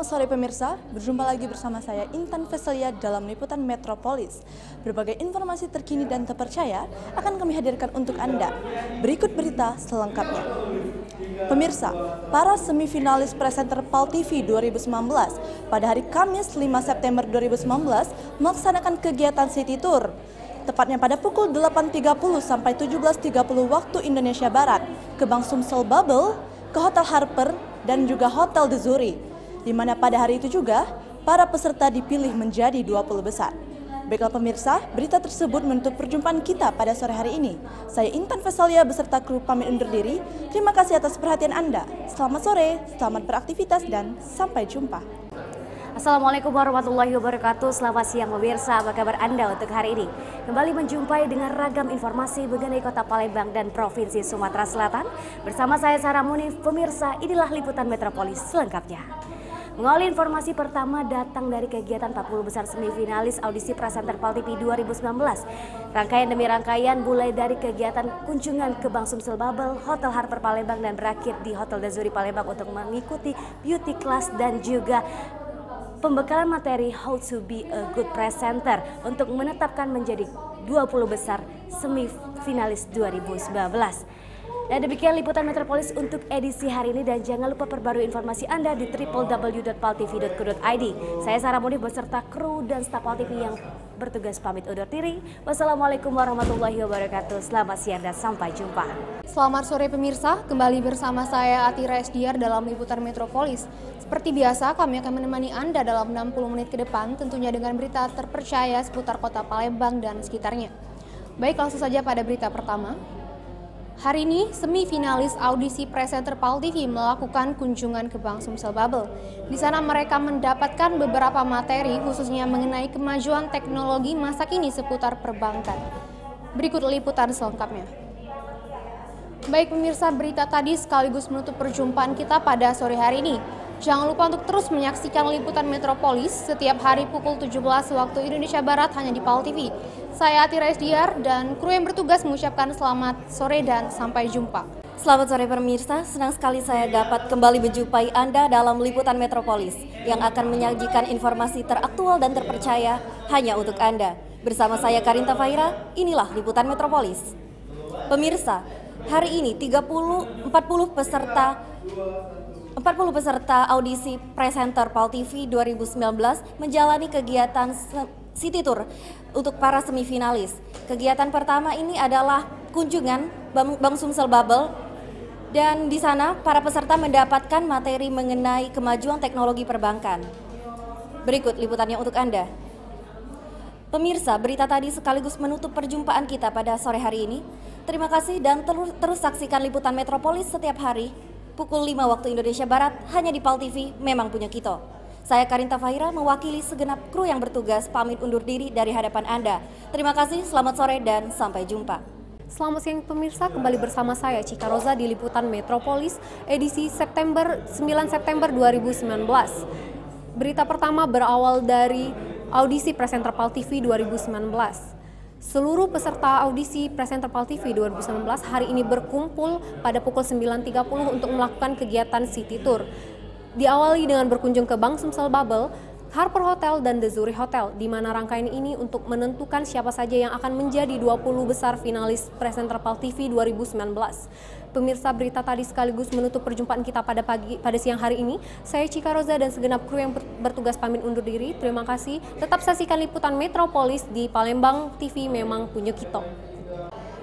Selamat sore pemirsa, berjumpa lagi bersama saya Intan Veselia dalam liputan Metropolis. Berbagai informasi terkini dan terpercaya akan kami hadirkan untuk Anda. Berikut berita selengkapnya. Pemirsa, para semifinalis presenter PAL TV 2019 pada hari Kamis 5 September 2019 melaksanakan kegiatan City Tour. Tepatnya pada pukul 8.30 sampai 17.30 waktu Indonesia Barat ke Bank Sumsel Bubble, ke Hotel Harper, dan juga Hotel The Zuri, di mana pada hari itu juga para peserta dipilih menjadi 20 besar. Baiklah pemirsa, berita tersebut menutup perjumpaan kita pada sore hari ini. Saya Intan Veselia beserta kru pamit undur diri. Terima kasih atas perhatian Anda. Selamat sore, selamat beraktivitas, dan sampai jumpa. Assalamualaikum warahmatullahi wabarakatuh. Selamat siang pemirsa, apa kabar Anda untuk hari ini? Kembali menjumpai dengan ragam informasi mengenai Kota Palembang dan Provinsi Sumatera Selatan. Bersama saya Sarah Munif, pemirsa, inilah liputan Metropolis selengkapnya. Mengawali informasi pertama datang dari kegiatan 40 besar semifinalis audisi presenter PAL TV 2019. Rangkaian demi rangkaian mulai dari kegiatan kunjungan ke Bank Sumsel Bubble, Hotel Harper Palembang, dan berakhir di Hotel The Zuri Palembang untuk mengikuti beauty class dan juga pembekalan materi How to be a good presenter untuk menetapkan menjadi 20 besar semifinalis 2019. Dan demikian liputan Metropolis untuk edisi hari ini, dan jangan lupa perbarui informasi Anda di www.paltv.co.id. Saya Sarah Munif beserta kru dan staf PAL TV yang bertugas pamit undur diri. Wassalamualaikum warahmatullahi wabarakatuh. Selamat siang dan sampai jumpa. Selamat sore pemirsa, kembali bersama saya Atira Esdiar dalam liputan Metropolis. Seperti biasa, kami akan menemani Anda dalam 60 menit ke depan, tentunya dengan berita terpercaya seputar Kota Palembang dan sekitarnya. Baik, langsung saja pada berita pertama. Hari ini, semifinalis audisi presenter PAL TV melakukan kunjungan ke Bank Sumsel Bubble. Di sana mereka mendapatkan beberapa materi khususnya mengenai kemajuan teknologi masa kini seputar perbankan. Berikut liputan selengkapnya. Baik pemirsa, berita tadi sekaligus menutup perjumpaan kita pada sore hari ini. Jangan lupa untuk terus menyaksikan liputan Metropolis setiap hari pukul 17 waktu Indonesia Barat hanya di PAL TV. Saya Atira Esdiar dan kru yang bertugas mengucapkan selamat sore dan sampai jumpa. Selamat sore pemirsa, senang sekali saya dapat kembali menjumpai Anda dalam liputan Metropolis yang akan menyajikan informasi teraktual dan terpercaya hanya untuk Anda. Bersama saya Karinta Faira, inilah liputan Metropolis. Pemirsa, hari ini 40 peserta audisi presenter PAL TV 2019 menjalani kegiatan City Tour untuk para semifinalis. Kegiatan pertama ini adalah kunjungan Bank Sumsel Bubble, dan di sana para peserta mendapatkan materi mengenai kemajuan teknologi perbankan. Berikut liputannya untuk Anda. Pemirsa, berita tadi sekaligus menutup perjumpaan kita pada sore hari ini. Terima kasih dan terus saksikan liputan Metropolis setiap hari pukul 5 waktu Indonesia Barat hanya di PAL TV, memang punya kita. Saya Karinta Faira mewakili segenap kru yang bertugas pamit undur diri dari hadapan Anda. Terima kasih, selamat sore dan sampai jumpa. Selamat siang pemirsa, kembali bersama saya Cika Roza di liputan Metropolis edisi 9 September 2019. Berita pertama berawal dari audisi presenter PAL TV 2019. Seluruh peserta audisi presenter PAL TV 2019 hari ini berkumpul pada pukul 9.30 untuk melakukan kegiatan City Tour. Diawali dengan berkunjung ke Bank Sumsel Bubble, Harper Hotel, dan The Zuri Hotel, di mana rangkaian ini untuk menentukan siapa saja yang akan menjadi 20 besar finalis presenter PAL TV 2019. Pemirsa, berita tadi sekaligus menutup perjumpaan kita pada siang hari ini. Saya Cika Roza dan segenap kru yang bertugas pamit undur diri. Terima kasih. Tetap saksikan liputan Metropolis di Palembang TV, memang punya kita.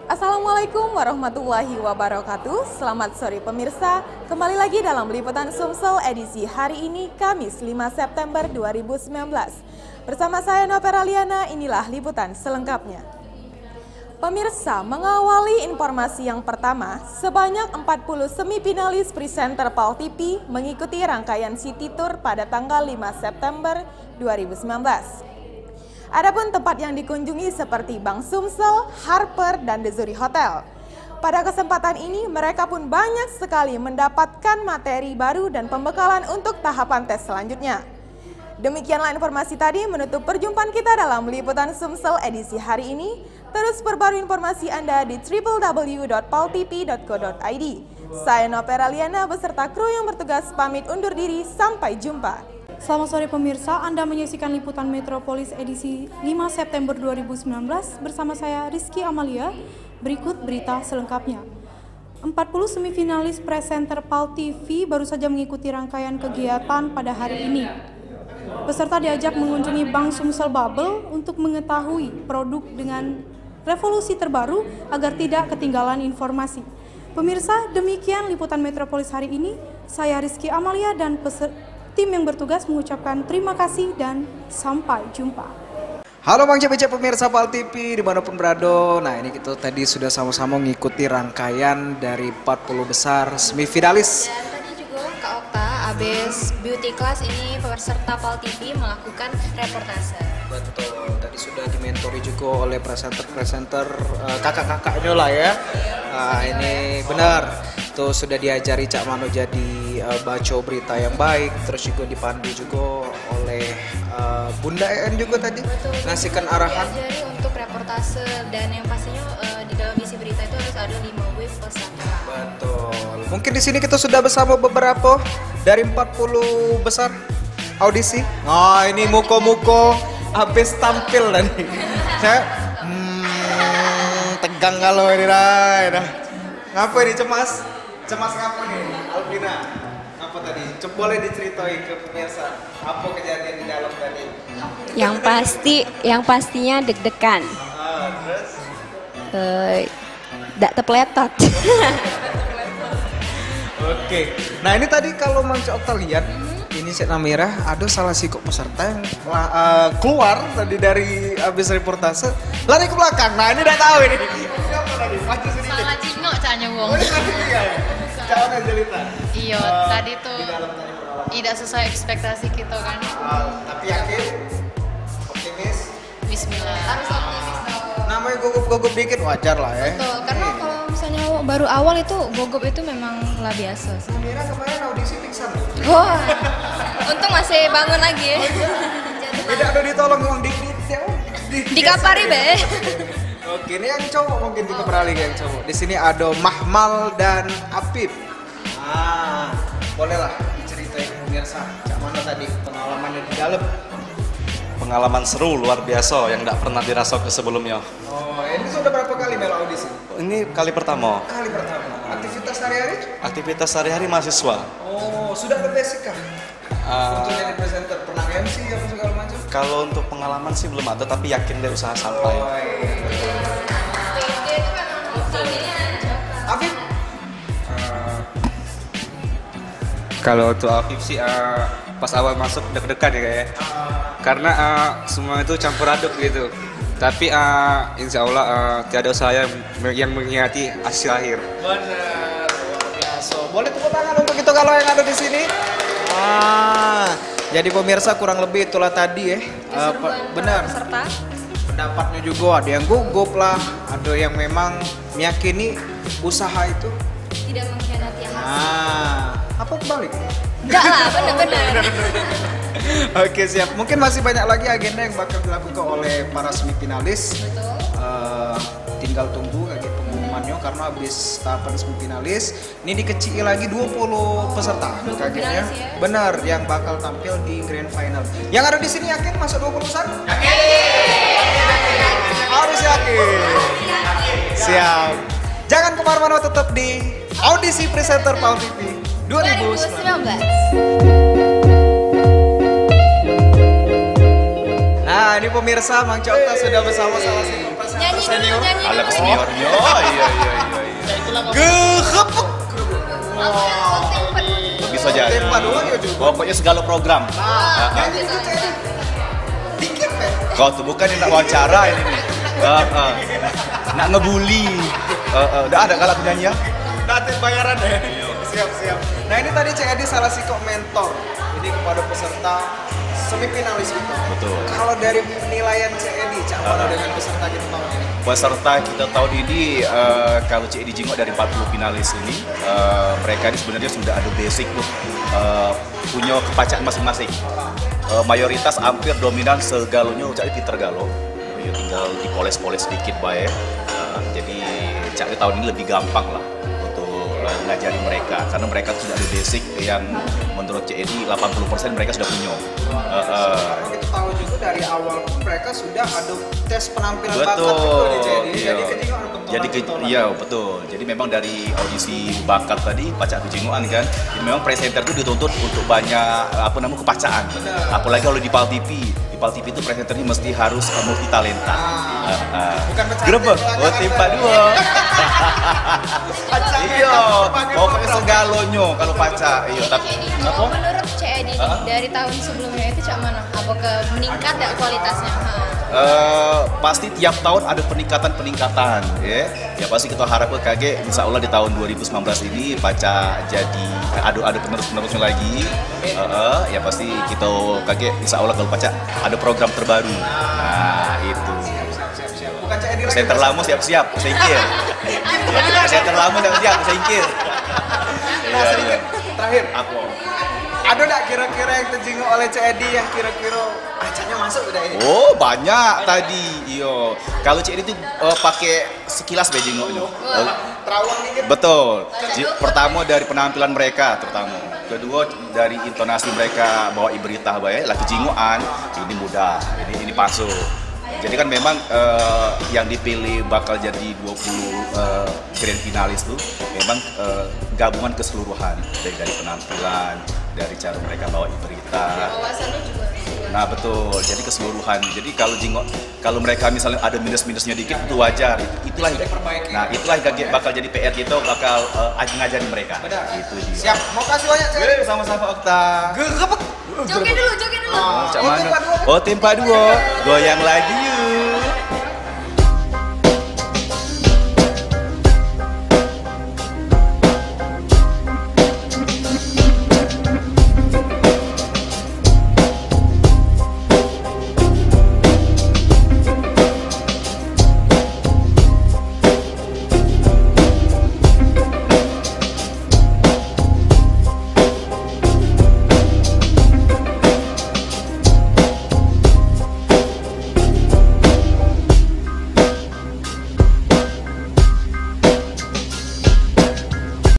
Assalamualaikum warahmatullahi wabarakatuh. Selamat sore pemirsa. Kembali lagi dalam liputan Sumsel edisi hari ini Kamis 5 September 2019. Bersama saya Novera Liana, inilah liputan selengkapnya. Pemirsa, mengawali informasi yang pertama, sebanyak 40 semifinalis presenter PAL TV mengikuti rangkaian City Tour pada tanggal 5 September 2019. Adapun tempat yang dikunjungi seperti Bank Sumsel, Harper, dan The Zuri Hotel. Pada kesempatan ini mereka pun banyak sekali mendapatkan materi baru dan pembekalan untuk tahapan tes selanjutnya. Demikianlah informasi tadi menutup perjumpaan kita dalam liputan Sumsel edisi hari ini. Terus perbarui informasi Anda di www.paltv.co.id. Saya Novera Liana beserta kru yang bertugas pamit undur diri, sampai jumpa. Selamat sore pemirsa, Anda menyaksikan liputan Metropolis edisi 5 September 2019 bersama saya Rizky Amalia. Berikut berita selengkapnya. 40 semifinalis presenter PAL TV baru saja mengikuti rangkaian kegiatan pada hari ini. Peserta diajak mengunjungi Bank Sumsel Bubble untuk mengetahui produk dengan revolusi terbaru agar tidak ketinggalan informasi. Pemirsa, demikian liputan Metropolis hari ini. Saya Rizky Amalia dan tim yang bertugas mengucapkan terima kasih dan sampai jumpa. Halo Bang Cep pemirsa PAL TV dimanapun berada. Nah ini kita tadi sudah sama-sama mengikuti rangkaian dari 40 besar semifinalis. Dan tadi juga Kak Okta, abis beauty class ini peserta PAL TV melakukan reportase. Betul, tadi sudah dimentori juga oleh presenter-presenter kakak-kakaknya lah ya. Ini benar. Tuh sudah diajari Cak Mano jadi baca berita yang baik, terus juga dipandu juga oleh Bunda EN juga tadi. Betul, ngasihkan arahan. Diajari untuk reportase dan yang pastinya di dalam isi berita itu harus ada 5 wave plus 1. Betul. Mungkin di sini kita sudah bersama beberapa dari 40 besar audisi. Oh ini muko-muko habis tampil dan saya tegang kalau ini dah. Ngapa ini cemas? Cemas ngapa nih, Alvina? Apa tadi? Coba boleh diceritain ke pemirsa apa kejadian di dalam tadi? Yang pastinya deg-degan. Terus? Tidak terpeletot. Oke. Nah ini tadi kalau Mang Okta lihat, ini Cek Namira ada salah kok peserta yang keluar tadi dari habis reportase lari ke belakang. Nah ini udah tahu ini. Siapa tadi? Maju sedikit. Salah cingok caknya wong. Jangan cerita. Iya, tadi tuh tidak sesuai ekspektasi kita kan. Tapi yakin, optimis. Bismillah. Harus optimis dong. Namanya gugup-gugup dikit wajar lah ya. Betul, karena kalau misalnya baru awal itu gugup itu memang lah biasa. Namira kemarin audisi pingsan. Wah, untung masih bangun lagi ya. Tidak ada ditolong uang dikit. Dikapari be. Oke, ini yang cowok mungkin kita beralih ke yang cowok. Di sini ada Mahmal dan Apip. Bolehlah diceritain pemirsa. Cak Mano tadi pengalamannya di dalam. Pengalaman seru luar biasa yang tidak pernah dirasakan sebelumnya. Oh, ini sudah berapa kali melo audisi? Ini kali pertama. Kali pertama. Aktivitas sehari-hari? Aktivitas sehari-hari mahasiswa. Oh, sudah ada basic kah? Untuk jadi presenter, pernah MC apa segala macam? Kalau untuk pengalaman sih belum ada, tapi yakin deh usaha sampai. Afif? Kalau untuk Afif sih pas awal masuk deg-degan ya kayaknya. Karena semua itu campur aduk gitu. Tapi insya Allah tiada usaha yang mengkhianati hasil akhir. Benar, luar biasa. Boleh tepuk tangan untuk itu kalau yang ada di sini. Jadi pemirsa kurang lebih itulah tadi ya. Benar. Peserta. Pendapatnya juga ada yang gugup lah, ada yang memang meyakini usaha itu Tidak mengkhianati hasil. Apa kebalik? Enggak lah, benar-benar. Oke siap, mungkin masih banyak lagi agenda yang bakal dilakukan oleh para semifinalis. Betul. Tinggal tunggu lagi pengumumannya karena habis tahapan semifinalis ini dikecil lagi 20 peserta kagetnya. Ya? Benar, yang bakal tampil di grand final. Yang ada di sini yakin masuk 20 besar? Yakin. Harus yakin. Siap. Jangan kemana-mana, tetap di audisi presenter PAL TV 2019. Nah, ini pemirsa Mang Okta sudah bersama salah satu presenter senior. Alat seniornya. Iya. Gehepek. Bisa jadi. Pokoknya segala program. Dikit kan? Kau tuh bukan yang nak wawancara ini nih. Nak ngebully. Udah ada kalau penyanyi ya? Nanti bayaran ya. Siap. Nah ini tadi Cik Edi salah kok mentor. Jadi kepada peserta semifinalis itu. Betul. Kalau dari penilaian Cik Edi, Cak Mano dengan peserta kita tahun ini? Peserta kita tahun ini, kalau Cik Edi jengok dari 40 finalis ini, mereka ini sebenarnya sudah ada basic loh, punya kepacaan masing-masing. Mayoritas hampir dominan segalanya Cak Edi tergalo, ya tinggal dipoles-poles sedikit baik. Jadi Cak Edi tahun ini lebih gampang lah untuk ngajari mereka karena mereka sudah ada basic yang menurut CED 80% mereka sudah punya. Kita tahu juga dari awal pun mereka sudah ada tes penampilan bakat Betul, juga nih, jadi iya. jadi Iya betul. Jadi memang dari audisi bakat tadi Pacak Kejingoan kan, jadi memang presenter itu dituntut untuk banyak kepacaan. Apalagi kalau di PAL TV. Di PAL TV itu presenternya mesti harus multi talenta. Bukan Grebek, oh timpa dua. Iya, pokoknya segalonyo kalau Pacak. Iya, tapi apa? Menurut CED dari tahun sebelumnya itu cak mana? Apakah meningkat ya kualitasnya? Pasti tiap tahun ada peningkatan ya. Ya pasti kita harap KG insya Allah di tahun 2019 ini Pacak jadi ada penerusnya lagi. Ya pasti kita KG insya Allah kalau Pacak ada program terbaru. Nah itu. Bukan CED lagi. Saya terlamu siap-siap, singkir. Saya terlamu siap-siap, singkir. Iya. Terakhir, Apa? ada nggak kira-kira yang terjenguk oleh CED yang kira-kira acanya masuk udah ini? Oh banyak tadi, iyo. Kalau CED itu pakai sekilas bejengoknya. Terawang dikit. Betul. Pertama dari penampilan mereka terutama. Kedua dari intonasi mereka bawa berita baik, lagi jingoan ini mudah, ini masuk. Jadi kan memang yang dipilih bakal jadi 20 grand finalis tuh memang gabungan keseluruhan dari penampilan, dari cara mereka bawa berita. Wawasannya juga. Nah betul, jadi keseluruhan. Jadi kalau mereka misalnya ada minus-minusnya dikit itu wajar. Itulah bakal jadi PR kita bakal ngajarin mereka. Itu dia. Siap, mau kasih banyak CED. Sama-sama Okta. Gerebek. Joget dulu. Oh, timpa dua. Goyang lagi yuk.